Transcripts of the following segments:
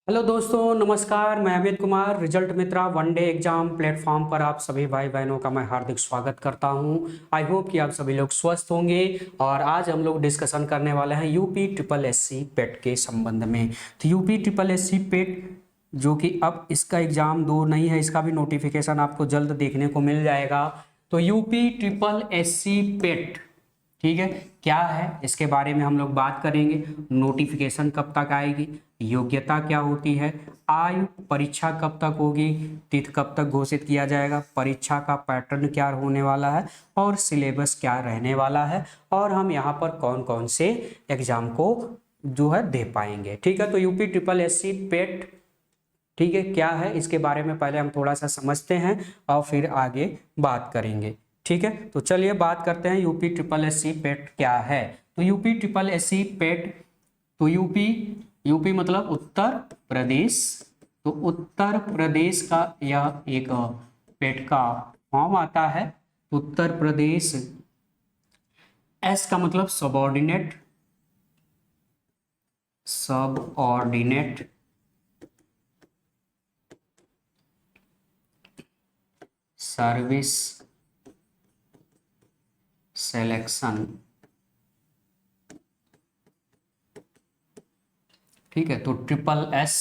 Hello दोस्तों, नमस्कार। मैं अमित कुमार, रिजल्ट मित्रा वन डे एग्जाम प्लेटफॉर्म पर आप सभी भाई बहनों का मैं हार्दिक स्वागत करता हूं। आई होप कि आप सभी लोग स्वस्थ होंगे। और आज हम लोग डिस्कशन करने वाले हैं यूपी ट्रिपल एससी पेट के संबंध में। तो यूपी ट्रिपल एससी पेट जो कि अब इसका एग्जाम दूर नहीं है, इसका भी नोटिफिकेशन आपको जल्द देखने को मिल जाएगा। तो यूपी ट्रिपल एससी पेट, ठीक है, क्या है इसके बारे में हम लोग बात करेंगे। नोटिफिकेशन कब तक आएगी, योग्यता क्या होती है, आयु, परीक्षा कब तक होगी, तिथि कब तक घोषित किया जाएगा, परीक्षा का पैटर्न क्या होने वाला है और सिलेबस क्या रहने वाला है, और हम यहाँ पर कौन कौन से एग्जाम को जो है दे पाएंगे। ठीक है, तो यूपी ट्रिपल एससी पेट, ठीक है, क्या है इसके बारे में पहले हम थोड़ा सा समझते हैं और फिर आगे बात करेंगे। ठीक है, तो चलिए बात करते हैं यूपी ट्रिपल एससी पेट क्या है। तो यूपी ट्रिपल एससी पेट, तो यूपी यूपी मतलब उत्तर प्रदेश। तो उत्तर प्रदेश का यह एक पेट का फॉर्म आता है। उत्तर प्रदेश, एस का मतलब सबऑर्डिनेट, सबऑर्डिनेट सर्विस सिलेक्शन, ठीक है। तो triple S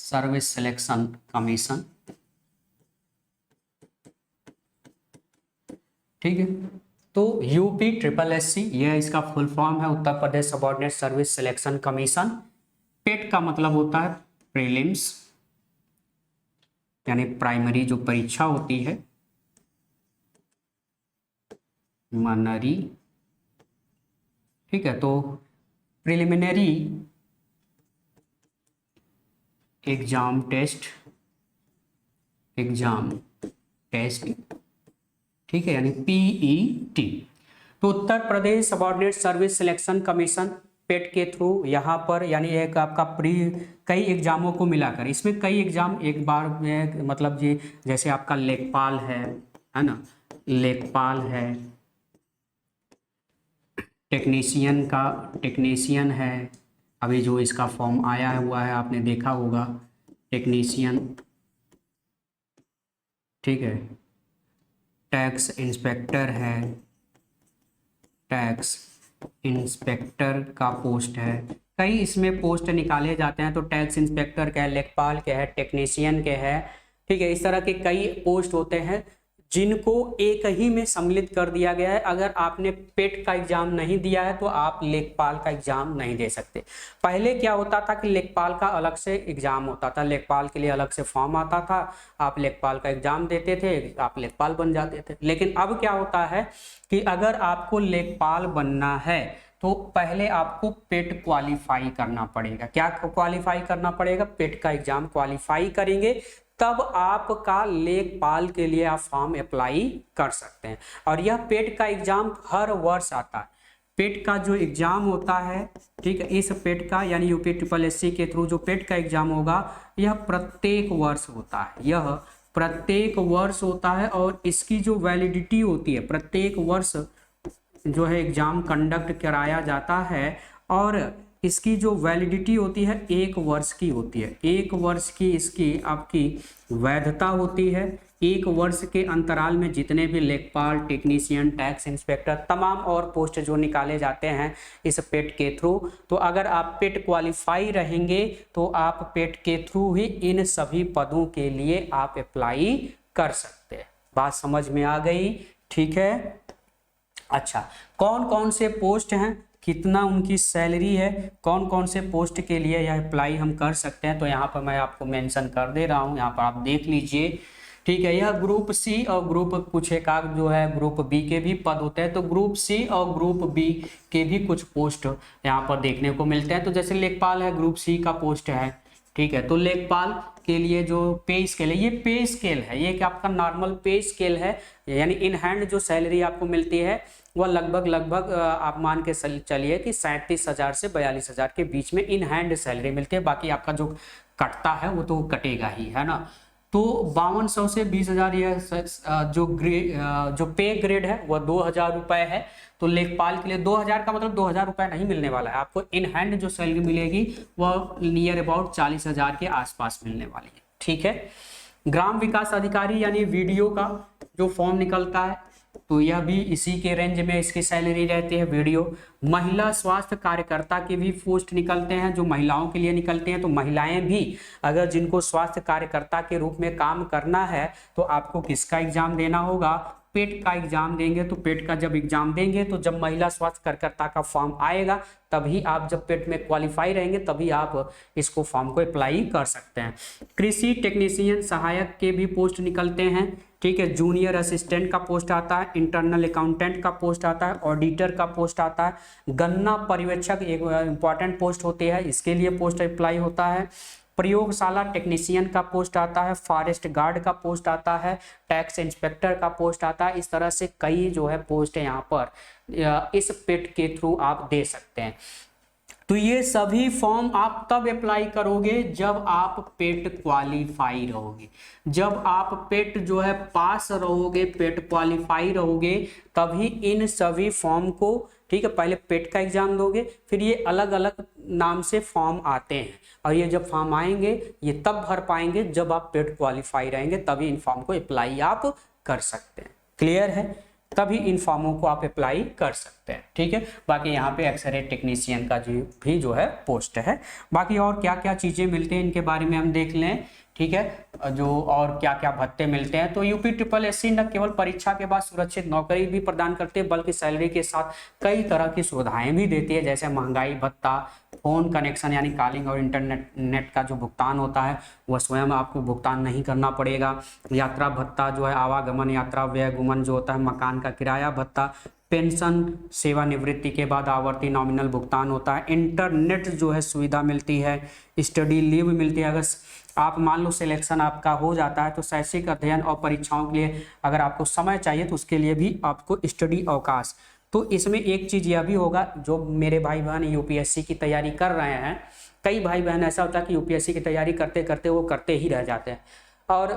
service selection commission, ठीक है। तो यूपी ट्रिपल एससी यह इसका फुल फॉर्म है, Uttar Pradesh subordinate service selection commission. पेट का मतलब होता है प्रीलिम्स, यानी प्राइमरी जो परीक्षा होती है, मनरी, ठीक है। तो प्रिलिमिनरी एग्जाम टेस्ट, ठीक है, यानी पीईटी। तो Uttar Pradesh subordinate service selection commission पेट के थ्रू यहाँ पर, यानी एक आपका कई एग्जामों को मिलाकर, इसमें कई एग्जाम एक बार में, मतलब जी जैसे आपका लेखपाल है ना, लेखपाल है, टेक्नीशियन है, अभी जो इसका फॉर्म आया हुआ है आपने देखा होगा, टेक्नीशियन, ठीक है। टैक्स इंस्पेक्टर है, टैक्स इंस्पेक्टर का पोस्ट है, कई इसमें पोस्ट निकाले जाते हैं। तो टैक्स इंस्पेक्टर के है, लेखपाल के है, टेक्नीशियन के है, ठीक है। इस तरह के कई पोस्ट होते हैं जिनको एक ही में सम्मिलित कर दिया गया है। अगर आपने पेट का एग्जाम नहीं दिया है तो आप लेखपाल का एग्जाम नहीं दे सकते। पहले क्या होता था कि लेखपाल का अलग से एग्जाम होता था, लेखपाल के लिए अलग से फॉर्म आता था, आप लेखपाल का एग्जाम देते थे, आप लेखपाल बन जाते थे। लेकिन अब क्या होता है कि अगर आपको लेखपाल बनना है तो पहले आपको पेट क्वालिफाई करना पड़ेगा। क्या क्वालिफाई करना पड़ेगा? पेट का एग्जाम क्वालिफाई करेंगे तब आपका लेखपाल के लिए आप फॉर्म अप्लाई कर सकते हैं। और यह पेट का एग्जाम हर वर्ष आता है। पेट का जो एग्जाम होता है, ठीक है, इस पेट का यानी यूपी ट्रिपल एससी के थ्रू जो पेट का एग्जाम होगा यह प्रत्येक वर्ष होता है, यह प्रत्येक वर्ष होता है। और इसकी जो वैलिडिटी होती है, प्रत्येक वर्ष जो है एग्जाम कंडक्ट कराया जाता है और इसकी जो वैलिडिटी होती है 1 वर्ष की होती है। 1 वर्ष की इसकी आपकी वैधता होती है। 1 वर्ष के अंतराल में जितने भी लेखपाल, टेक्नीशियन, टैक्स इंस्पेक्टर, तमाम और पोस्ट जो निकाले जाते हैं इस पेट के थ्रू, तो अगर आप पेट क्वालिफाई रहेंगे तो आप पेट के थ्रू ही इन सभी पदों के लिए आप अप्लाई कर सकते हैं। बात समझ में आ गई? ठीक है। अच्छा, कौन कौन से पोस्ट हैं, कितना उनकी सैलरी है, कौन कौन से पोस्ट के लिए यह अप्लाई हम कर सकते हैं, तो यहाँ पर मैं आपको मेंशन कर दे रहा हूँ, यहाँ पर आप देख लीजिए। ठीक है, यह ग्रुप सी और ग्रुप कुछ एक आध जो है ग्रुप बी के भी पद होते हैं। तो ग्रुप सी और ग्रुप बी के भी कुछ पोस्ट यहाँ पर देखने को मिलते हैं। तो जैसे लेखपाल है, ग्रुप सी का पोस्ट है, ठीक है। तो लेखपाल के लिए जो पे स्केल है, ये पे स्केल है, ये कि आपका नॉर्मल पे स्केल है, यानी इन हैंड जो सैलरी आपको मिलती है वह लगभग आप मान के चलिए कि 37,000 से 42,000 के बीच में इन हैंड सैलरी मिलती है। बाकी आपका जो कटता है वो तो कटेगा ही, है ना। तो 5200 से 20,000 यह जो पे ग्रेड है वह 2,000 रुपए है। तो लेखपाल के लिए 2,000 का मतलब 2,000 रुपए नहीं मिलने वाला है आपको, इन हैंड जो सैलरी मिलेगी वह नियर अबाउट 40,000 के आसपास मिलने वाली है। ठीक है, ग्राम विकास अधिकारी यानी वीडियो का जो फॉर्म निकलता है तो यह भी इसी के रेंज में इसकी सैलरी रहती है वीडियो। महिला स्वास्थ्य कार्यकर्ता के भी पोस्ट निकलते हैं जो महिलाओं के लिए निकलते हैं। तो महिलाएं भी अगर जिनको स्वास्थ्य कार्यकर्ता के रूप में काम करना है तो आपको किसका एग्जाम देना होगा, पेट का एग्जाम देंगे। तो पेट का जब एग्जाम देंगे तो जब महिला स्वास्थ्य कार्यकर्ता का फॉर्म आएगा तभी आप जब पेट में क्वालिफाई रहेंगे तभी आप इसको फॉर्म को अप्लाई कर सकते हैं। कृषि टेक्नीशियन सहायक के भी पोस्ट निकलते हैं। ठीक है, जूनियर असिस्टेंट का पोस्ट आता है, इंटरनल अकाउंटेंट का पोस्ट आता है, ऑडिटर का पोस्ट आता है, गन्ना पर्यवेक्षक एक इंपॉर्टेंट पोस्ट होती है, इसके लिए पोस्ट अप्लाई होता है। प्रयोगशाला टेक्नीशियन का पोस्ट आता है, फॉरेस्ट गार्ड का पोस्ट आता है, टैक्स इंस्पेक्टर का पोस्ट आता है। इस तरह से कई जो है पोस्ट है यहाँ पर इस पेट के थ्रू आप दे सकते हैं। तो ये सभी फॉर्म आप तब अप्लाई करोगे जब आप पेट क्वालिफाई रहोगे, जब आप पेट जो है पास रहोगे, पेट क्वालिफाई रहोगे, तभी इन सभी फॉर्म को, ठीक है, पहले पेट का एग्जाम दोगे, फिर ये अलग अलग नाम से फॉर्म आते हैं और ये जब फॉर्म आएंगे ये तब भर पाएंगे जब आप पेट क्वालिफाई रहेंगे, तभी इन फॉर्म को अप्लाई आप कर सकते हैं। क्लियर है, तभी इन फॉर्मों को आप अप्लाई कर सकते हैं। ठीक है, बाकी यहाँ पे एक्सरे टेक्नीशियन का जो है पोस्ट है। बाकी और क्या क्या चीजें मिलती हैं इनके बारे में हम देख लें। ठीक है, जो और क्या क्या भत्ते मिलते हैं, तो यूपी SSSC न केवल परीक्षा के बाद सुरक्षित नौकरी भी प्रदान करते हैं बल्कि सैलरी के साथ कई तरह की सुविधाएं भी देती है, जैसे महंगाई भत्ता, फोन कनेक्शन यानी कॉलिंग और इंटरनेट का जो भुगतान होता है वह स्वयं आपको भुगतान नहीं करना पड़ेगा। यात्रा भत्ता जो है आवागमन यात्रा व्यय गुमन जो होता है, मकान का किराया भत्ता, पेंशन, सेवानिवृत्ति के बाद आवर्ती नॉमिनल भुगतान होता है, इंटरनेट जो है सुविधा मिलती है, स्टडी लीव मिलती है। अगर आप मान लो सिलेक्शन आपका हो जाता है तो शैक्षिक अध्ययन और परीक्षाओं के लिए अगर आपको समय चाहिए तो उसके लिए भी आपको स्टडी अवकाश। तो इसमें एक चीज़ यह भी होगा, जो मेरे भाई बहन यूपीएससी की तैयारी कर रहे हैं, कई भाई बहन ऐसा होता है कि यूपीएससी की तैयारी करते करते वो करते ही रह जाते हैं और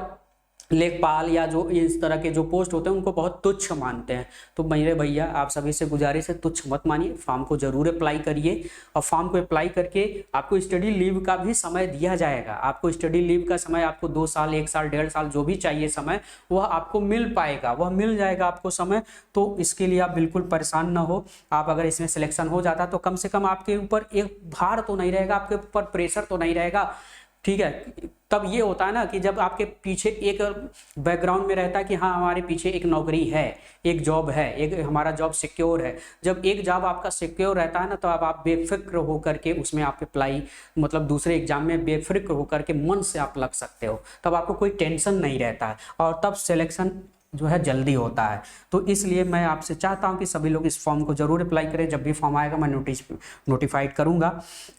लेखपाल या जो इस तरह के जो पोस्ट होते हैं उनको बहुत तुच्छ मानते हैं। तो मेरे भैया आप सभी से गुजारिश है, तुच्छ मत मानिए, फॉर्म को जरूर अप्लाई करिए और फॉर्म को अप्लाई करके आपको स्टडी लीव का भी समय दिया जाएगा। आपको स्टडी लीव का समय आपको 2 साल 1 साल 1.5 साल जो भी चाहिए समय वह आपको मिल पाएगा, वह मिल जाएगा आपको समय। तो इसके लिए आप बिल्कुल परेशान ना हो। आप अगर इसमें सिलेक्शन हो जाता तो कम से कम आपके ऊपर एक भार तो नहीं रहेगा, आपके ऊपर प्रेशर तो नहीं रहेगा। ठीक है, तब ये होता है ना कि जब आपके पीछे एक बैकग्राउंड में रहता है कि हाँ हमारे पीछे एक नौकरी है, एक जॉब है, एक हमारा जॉब सिक्योर है। जब एक जॉब आपका सिक्योर रहता है ना तो अब आप बेफिक्र होकर के उसमें आप अप्लाई मतलब दूसरे एग्जाम में बेफिक्र होकर के मन से आप लग सकते हो, तब आपको कोई टेंशन नहीं रहता है और तब सिलेक्शन जो है जल्दी होता है। तो इसलिए मैं आपसे चाहता हूं कि सभी लोग इस फॉर्म को जरूर अप्लाई करें। जब भी फॉर्म आएगा मैं नोटिफाइड करूंगा।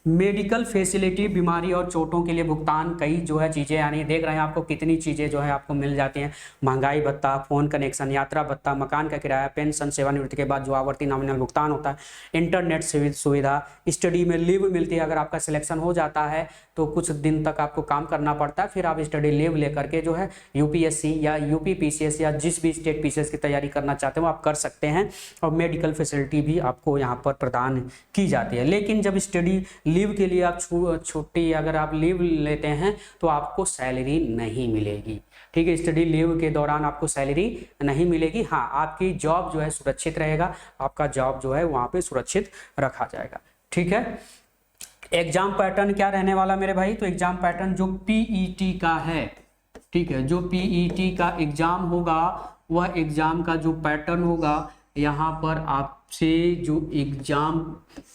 मेडिकल फैसिलिटी, बीमारी और चोटों के लिए भुगतान, कई जो है चीज़ें यानी देख रहे हैं आपको कितनी चीज़ें जो है आपको मिल जाती हैं। महंगाई भत्ता, फोन कनेक्शन, यात्रा भत्ता, मकान का किराया, पेंशन, सेवानिवृत्ति के बाद जो आवर्ती नॉमिनल भुगतान होता है, इंटरनेट सुविधा, स्टडी में लीव मिलती है। अगर आपका सिलेक्शन हो जाता है तो कुछ दिन तक आपको काम करना पड़ता है, फिर आप स्टडी लीव लेकर के जो है यूपीएससी या यूपी पीसीएस या जिस भी स्टेट पीसीएस की तैयारी करना चाहते हो आप कर सकते हैं। और मेडिकल फैसिलिटी भी आपको यहाँ पर प्रदान की जाती है। लेकिन जब स्टडी लीव के लिए आप छुट्टी अगर आप लीव लेते हैं तो आपको सैलरी नहीं मिलेगी। ठीक है, स्टडी लीव के दौरान आपको सैलरी नहीं मिलेगी। हाँ, आपकी जॉब जो है सुरक्षित रहेगा, आपका जॉब जो है वहाँ पे सुरक्षित रखा जाएगा। ठीक है, एग्जाम पैटर्न क्या रहने वाला मेरे भाई, तो एग्जाम पैटर्न जो पीईटी का है, ठीक है, जो पीईटी का एग्जाम होगा वह एग्जाम का जो पैटर्न होगा, यहाँ पर आपसे जो एग्जाम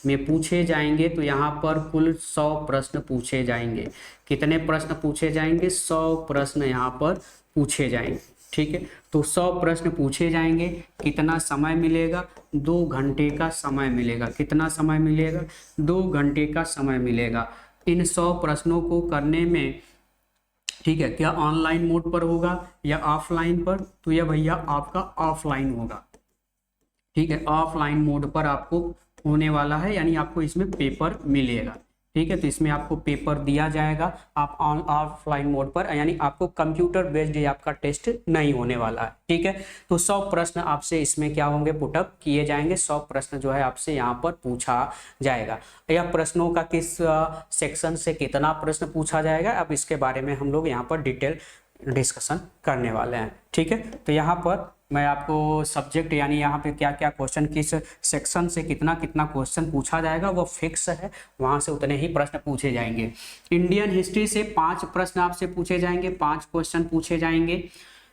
में पूछे जाएंगे तो यहाँ पर कुल 100 प्रश्न पूछे जाएंगे। कितने प्रश्न पूछे जाएंगे? 100 प्रश्न यहाँ पर पूछे जाएंगे। ठीक है, तो 100 प्रश्न पूछे जाएंगे। कितना समय मिलेगा? 2 घंटे का समय मिलेगा। कितना समय मिलेगा? 2 घंटे का समय मिलेगा इन 100 प्रश्नों को करने में। ठीक है, क्या ऑनलाइन मोड पर होगा या ऑफलाइन पर? तो यह भैया आपका ऑफलाइन होगा। ठीक है, ऑफलाइन मोड पर आपको होने वाला है, यानी आपको इसमें पेपर मिलेगा। ठीक है। तो इसमें आपको पेपर दिया जाएगा, आप ऑफलाइन मोड पर, यानी आपको कंप्यूटर बेस्ड ये आपका टेस्ट नहीं होने वाला है। ठीक है। तो 100 प्रश्न आपसे इसमें क्या होंगे, पुटअप किए जाएंगे। 100 प्रश्न जो है आपसे यहाँ पर पूछा जाएगा। यह प्रश्नों का किस सेक्शन से कितना प्रश्न पूछा जाएगा, अब इसके बारे में हम लोग यहाँ पर डिटेल डिस्कशन करने वाले हैं। ठीक है। तो यहाँ पर मैं आपको सब्जेक्ट यानी यहाँ पे क्या क्या क्वेश्चन किस सेक्शन से कितना कितना क्वेश्चन पूछा जाएगा वो फिक्स है, वहाँ से उतने ही प्रश्न पूछे जाएंगे। इंडियन हिस्ट्री से 5 प्रश्न आपसे पूछे जाएंगे, 5 क्वेश्चन पूछे जाएंगे।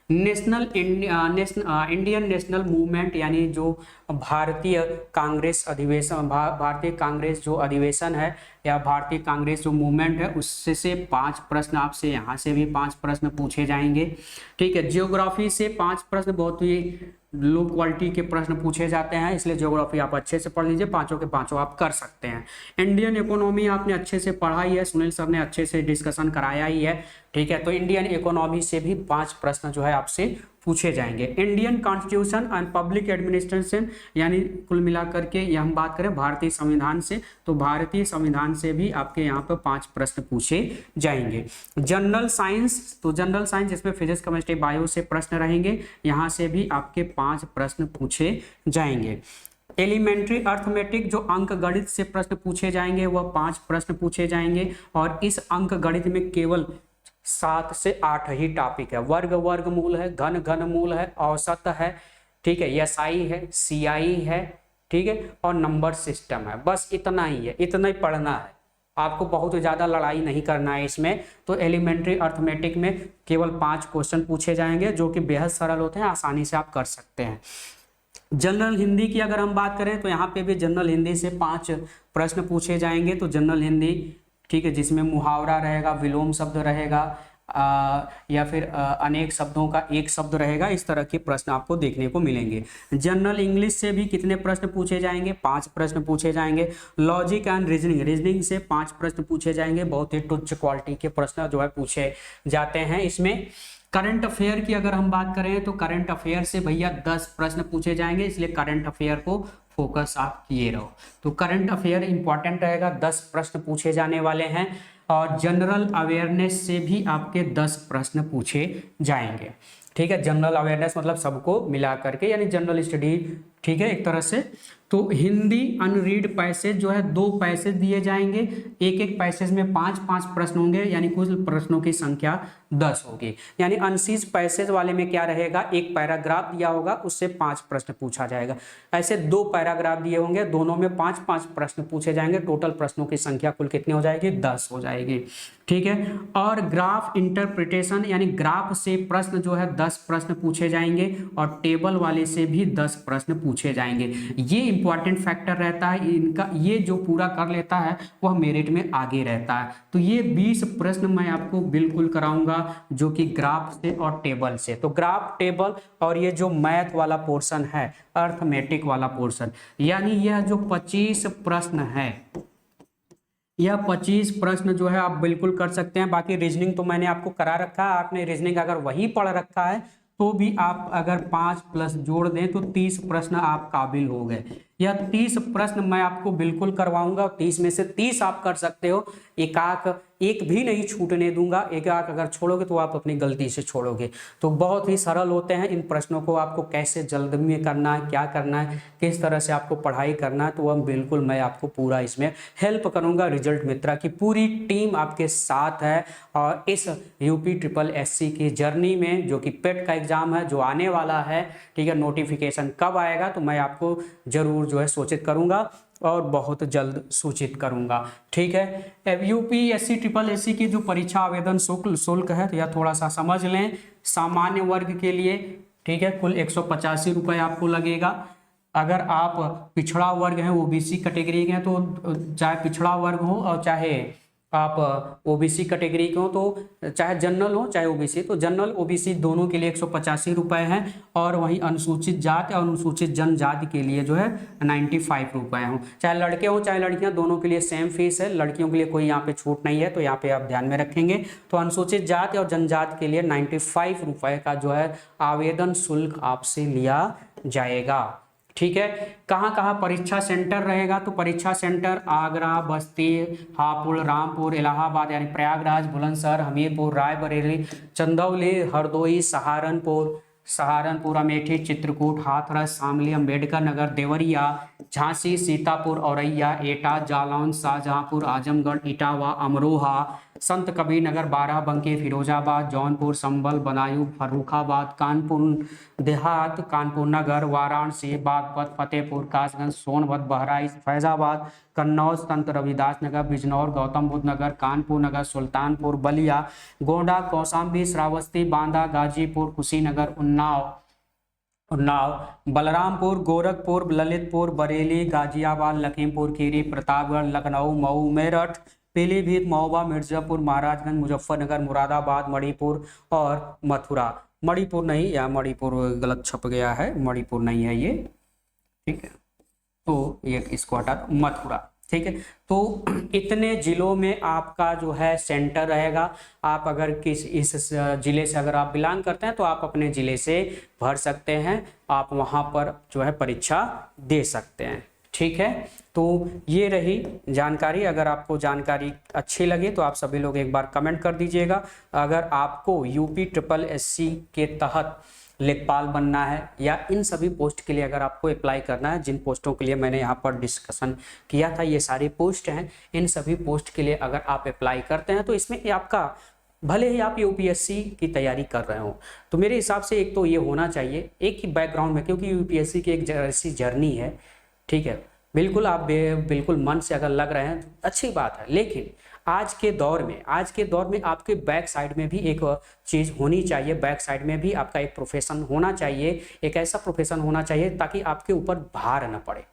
इंडियन नेशनल मूवमेंट यानी जो भारतीय कांग्रेस अधिवेशन, भारतीय कांग्रेस जो अधिवेशन है या भारतीय कांग्रेस जो मूवमेंट है उससे 5 प्रश्न आपसे यहाँ से भी 5 प्रश्न पूछे जाएंगे। ठीक है। ज्योग्राफी से 5 प्रश्न, बहुत ही लो क्वालिटी के प्रश्न पूछे जाते हैं, इसलिए ज्योग्राफी आप अच्छे से पढ़ लीजिए, पांचों के पांचों आप कर सकते हैं। इंडियन इकोनॉमी आपने अच्छे से पढ़ा ही है, सुनील सर ने अच्छे से डिस्कशन कराया ही है। ठीक है। तो इंडियन इकोनॉमी से भी 5 प्रश्न जो है आपसे पूछे जाएंगे। Indian constitution and public administration यानी कुल मिलाकर के ये हम बात करें भारतीय संविधान से, तो भारतीय संविधान से भी आपके यहाँ पर 5 प्रश्न पूछे जाएंगे। जनरल साइंस, तो जनरल साइंस जिसमें फिजिक्स केमिस्ट्री बायो से प्रश्न रहेंगे, यहाँ से भी आपके 5 प्रश्न पूछे जाएंगे। एलिमेंट्री अर्थमेटिक जो अंक गणित से प्रश्न पूछे जाएंगे वह 5 प्रश्न पूछे जाएंगे। और इस अंक गणित में केवल 7 से 8 ही टॉपिक है। वर्ग वर्गमूल है, घन घनमूल है, औसत है, ठीक है, एसआई है, सीआई है, ठीक है, और नंबर सिस्टम है। बस इतना ही है, इतना ही पढ़ना है आपको, बहुत ज़्यादा लड़ाई नहीं करना है इसमें। तो एलिमेंट्री अर्थमेटिक में केवल 5 क्वेश्चन पूछे जाएंगे जो कि बेहद सरल होते हैं, आसानी से आप कर सकते हैं। जनरल हिंदी की अगर हम बात करें तो यहाँ पे भी जनरल हिंदी से 5 प्रश्न पूछे जाएंगे। तो जनरल हिंदी, ठीक है, जिसमें मुहावरा रहेगा, विलोम शब्द रहेगा, या फिर अनेक शब्दों का एक शब्द रहेगा, इस तरह के प्रश्न आपको देखने को मिलेंगे। जनरल इंग्लिश से भी कितने प्रश्न पूछे जाएंगे, 5 प्रश्न पूछे जाएंगे। लॉजिक एंड रीजनिंग, रीजनिंग से 5 प्रश्न पूछे जाएंगे। बहुत ही उच्च क्वालिटी के प्रश्न जो है पूछे जाते हैं इसमें। करंट अफेयर की अगर हम बात करें तो करंट अफेयर से भैया 10 प्रश्न पूछे जाएंगे, इसलिए करंट अफेयर को फोकस आप किए रहो। तो करंट अफेयर इंपॉर्टेंट रहेगा, 10 प्रश्न पूछे जाने वाले हैं। और जनरल अवेयरनेस से भी आपके 10 प्रश्न पूछे जाएंगे। ठीक है। जनरल अवेयरनेस मतलब सबको मिला करके, यानी जनरल स्टडी, ठीक है, एक तरह से। तो हिंदी अनरीड पैसेज जो है 2 पैसेज दिए जाएंगे, एक एक पैसेज में 5-5 प्रश्न होंगे, यानी कुल प्रश्नों की संख्या 10 होगी। यानी अनसीज पैसेज वाले में क्या रहेगा, एक पैराग्राफ दिया होगा, उससे 5 प्रश्न पूछा जाएगा। ऐसे 2 पैराग्राफ दिए होंगे, दोनों में 5-5 प्रश्न पूछे जाएंगे। टोटल प्रश्नों की संख्या कुल कितनी हो जाएगी, 10 हो जाएगी। ठीक है। और ग्राफ इंटरप्रिटेशन यानी ग्राफ से प्रश्न जो है 10 प्रश्न पूछे जाएंगे, और टेबल वाले से भी 10 प्रश्न पूछे जाएंगे। ये इंपॉर्टेंट फैक्टर रहता है इनका, ये जो पूरा कर लेता है वह मेरिट में आगे रहता है। तो ये 20 प्रश्न मैं आपको बिल्कुल कराऊंगा जो कि ग्राफ से और टेबल से। तो ग्राफ, टेबल और ये जो मैथ वाला पोर्शन है, अर्थमेटिक वाला पोर्शन, यानी यह जो 25 प्रश्न है, यह 25 प्रश्न जो है आप बिल्कुल कर सकते हैं। बाकी रीजनिंग तो मैंने आपको करा रखा है, आपने रीजनिंग अगर वही पढ़ रखा है तो भी आप अगर 5 प्लस जोड़ दें तो 30 प्रश्न आप काबिल हो गए। यह 30 प्रश्न मैं आपको बिल्कुल करवाऊंगा, 30 में से 30 आप कर सकते हो। एक भी नहीं छूटने दूंगा, एक अगर छोड़ोगे तो आप अपनी गलती से छोड़ोगे। तो बहुत ही सरल होते हैं, इन प्रश्नों को आपको कैसे जल्द में करना है, क्या करना है, किस तरह से आपको पढ़ाई करना है, तो वह बिल्कुल मैं आपको पूरा इसमें हेल्प करूंगा। रिजल्ट मित्रा की पूरी टीम आपके साथ है। और इस UPSSC की जर्नी में जो कि पेट का एग्जाम है जो आने वाला है, ठीक है, नोटिफिकेशन कब आएगा तो मैं आपको जरूर जो है सूचित करूंगा और बहुत जल्द सूचित करूंगा। ठीक है। UPSC की जो परीक्षा आवेदन शुल्क है तो यह थोड़ा सा समझ लें। सामान्य वर्ग के लिए, ठीक है, कुल 185 रुपये आपको लगेगा। अगर आप पिछड़ा वर्ग हैं, OBC कैटेगरी के हैं, तो चाहे पिछड़ा वर्ग हो और चाहे आप OBC कैटेगरी के हो, तो चाहे जनरल हो चाहे OBC, तो जनरल OBC दोनों के लिए 185 रुपये हैं। और वहीं अनुसूचित जाति और अनुसूचित जनजाति के लिए जो है 95 रुपये हों। चाहे लड़के हों चाहे लड़कियां, दोनों के लिए सेम फीस है। लड़कियों के लिए कोई यहाँ पे छूट नहीं है, तो यहाँ पे आप ध्यान में रखेंगे। तो अनुसूचित जाति और जनजाति के लिए 95 रुपये का जो है आवेदन शुल्क आपसे लिया जाएगा। ठीक है। कहाँ कहाँ परीक्षा सेंटर रहेगा, तो परीक्षा सेंटर आगरा, बस्ती, हापुड़, रामपुर, इलाहाबाद यानी प्रयागराज, बुलंदशहर, हमीरपुर, रायबरेली, चंदौली, हरदोई, सहारनपुर, अमेठी, चित्रकूट, हाथरस, शामली, अंबेडकर नगर, देवरिया, झांसी, सीतापुर, औरैया, एटा, जालौन, शाहजहांपुर, आजमगढ़, इटावा, अमरोहा, संत कबीर नगर, बाराबंकी, फिरोजाबाद, जौनपुर, संभल, बदायूं, फर्रुखाबाद, कानपुर देहात, कानपुर नगर, वाराणसी, बागपत, फतेहपुर, कासगंज, सोनभद्र, बहराइच, फैजाबाद, कन्नौज, संत रविदास नगर, बिजनौर, गौतम बुद्ध नगर, कानपुर नगर, सुल्तानपुर, बलिया, गोंडा, कौशाम्बी, श्रावस्ती, बांदा, गाजीपुर, कुशीनगर, उन्नाव, बलरामपुर, गोरखपुर, ललितपुर, बरेली, गाजियाबाद, लखीमपुर खीरी, प्रतापगढ़, लखनऊ, मऊ, मेरठ, पीलीभीत, महोबा, मिर्जापुर, महाराजगंज, मुजफ्फरनगर, मुरादाबाद, मणिपुर और मथुरा। मणिपुर नहीं, या मणिपुर गलत छप गया है, मणिपुर नहीं है ये, ठीक है, तो ये इसको हटा दो, मथुरा। ठीक है, तो इतने जिलों में आपका जो है सेंटर रहेगा। आप अगर इस जिले से अगर आप बिलोंग करते हैं तो आप अपने जिले से भर सकते हैं, आप वहां पर जो है परीक्षा दे सकते हैं। ठीक है, तो ये रही जानकारी। अगर आपको जानकारी अच्छी लगी तो आप सभी लोग एक बार कमेंट कर दीजिएगा। अगर आपको UPSSC के तहत लेखपाल बनना है या इन सभी पोस्ट के लिए अगर आपको अप्लाई करना है, जिन पोस्टों के लिए मैंने यहाँ पर डिस्कशन किया था, ये सारी पोस्ट हैं, इन सभी पोस्ट के लिए अगर आप अप्लाई करते हैं तो इसमें आपका भले ही आप UPSC की तैयारी कर रहे हो तो मेरे हिसाब से एक तो ये होना चाहिए एक ही बैकग्राउंड में, क्योंकि UPSC की एक ऐसी जर्नी है। ठीक है, बिल्कुल आप बिल्कुल मन से अगर लग रहे हैं तो अच्छी बात है, लेकिन आज के दौर में आपके बैक साइड में भी एक चीज़ होनी चाहिए। बैक साइड में भी आपका एक प्रोफेशन होना चाहिए, एक ऐसा प्रोफेशन होना चाहिए ताकि आपके ऊपर भार न पड़े।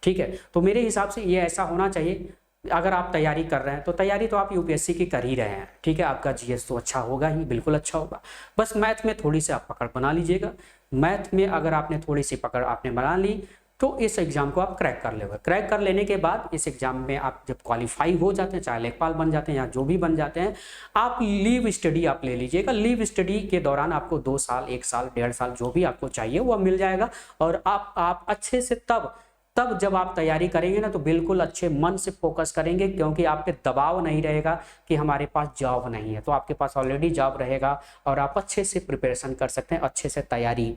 ठीक है, तो मेरे हिसाब से ये ऐसा होना चाहिए। अगर आप तैयारी कर रहे हैं तो तैयारी तो आप UPSC की कर ही रहे हैं। ठीक है, आपका GS तो अच्छा होगा ही, बिल्कुल अच्छा होगा। बस मैथ में थोड़ी सी आप पकड़ बना लीजिएगा। मैथ में अगर आपने थोड़ी सी पकड़ आपने बना ली तो इस एग्जाम को आप क्रैक कर लेंगे। क्रैक कर लेने के बाद इस एग्जाम में आप जब क्वालिफाई हो जाते हैं, चाहे लेखपाल बन जाते हैं या जो भी बन जाते हैं, आप लीव स्टडी आप ले लीजिएगा। लीव स्टडी के दौरान आपको 2 साल, 1 साल, 1.5 साल जो भी आपको चाहिए वो मिल जाएगा। और आप अच्छे से तब जब आप तैयारी करेंगे ना तो बिल्कुल अच्छे मन से फोकस करेंगे, क्योंकि आप पे दबाव नहीं रहेगा कि हमारे पास जॉब नहीं है। तो आपके पास ऑलरेडी जॉब रहेगा और आप अच्छे से प्रिपरेशन कर सकते हैं, अच्छे से तैयारी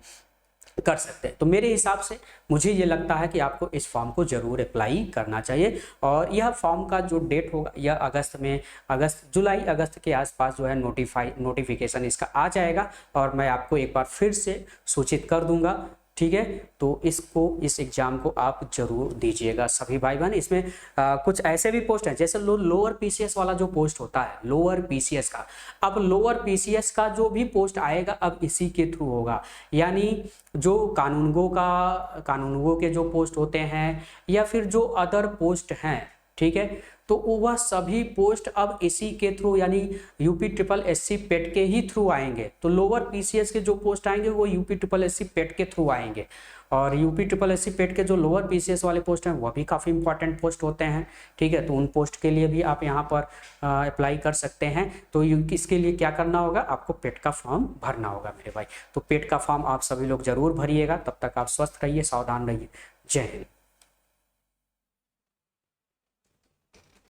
कर सकते हैं। तो मेरे हिसाब से मुझे ये लगता है कि आपको इस फॉर्म को जरूर अप्लाई करना चाहिए। और यह फॉर्म का जो डेट होगा यह जुलाई अगस्त के आसपास जो है नोटिफिकेशन इसका आ जाएगा और मैं आपको एक बार फिर से सूचित कर दूंगा। ठीक है, तो इस एग्जाम को आप जरूर दीजिएगा सभी भाई बहन। इसमें कुछ ऐसे भी पोस्ट हैं जैसे लोअर PCS वाला जो पोस्ट होता है, लोअर PCS का, अब लोअर PCS का जो भी पोस्ट आएगा अब इसी के थ्रू होगा। यानी जो कानूनगो के जो पोस्ट होते हैं या फिर जो अदर पोस्ट हैं, ठीक है, तो वह सभी पोस्ट अब इसी के थ्रू यानी UPSSC पेट के ही थ्रू आएंगे। तो लोअर PCS के जो पोस्ट आएंगे वो UPSSC पेट के थ्रू आएंगे। और UPSSC पेट के जो लोअर PCS वाले पोस्ट हैं वह भी काफ़ी इंपॉर्टेंट पोस्ट होते हैं। ठीक है, तो उन पोस्ट के लिए भी आप यहाँ पर अप्लाई कर सकते हैं। तो इसके लिए क्या करना होगा, आपको पेट का फॉर्म भरना होगा मेरे भाई। तो पेट का फॉर्म आप सभी लोग जरूर भरिएगा। तब तक आप स्वस्थ रहिए, सावधान रहिए। जय हिंद।